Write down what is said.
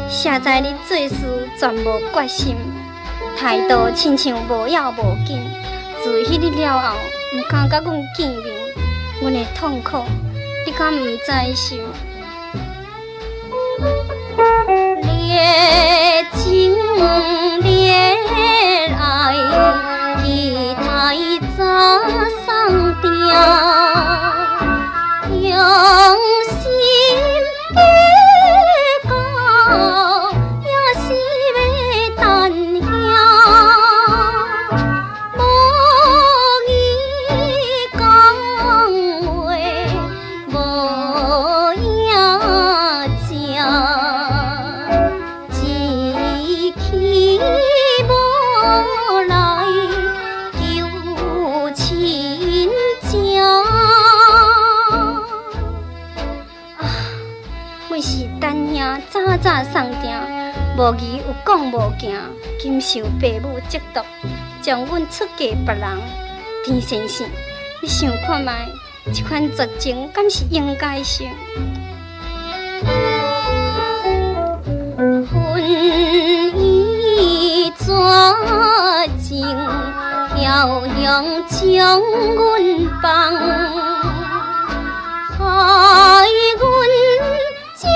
现在你做事全无决心，态度亲像无要无紧。自迄日了后，毋敢甲阮见面，阮的痛苦，你敢毋知想？烈情烈爱，期待早上定，用心。早送定，无义有讲无行，今受父母嫉妒，将阮出嫁别人。田先生，你想看卖，这款绝情敢是应该性？婚姻绝情，遥遥将阮放，害阮将。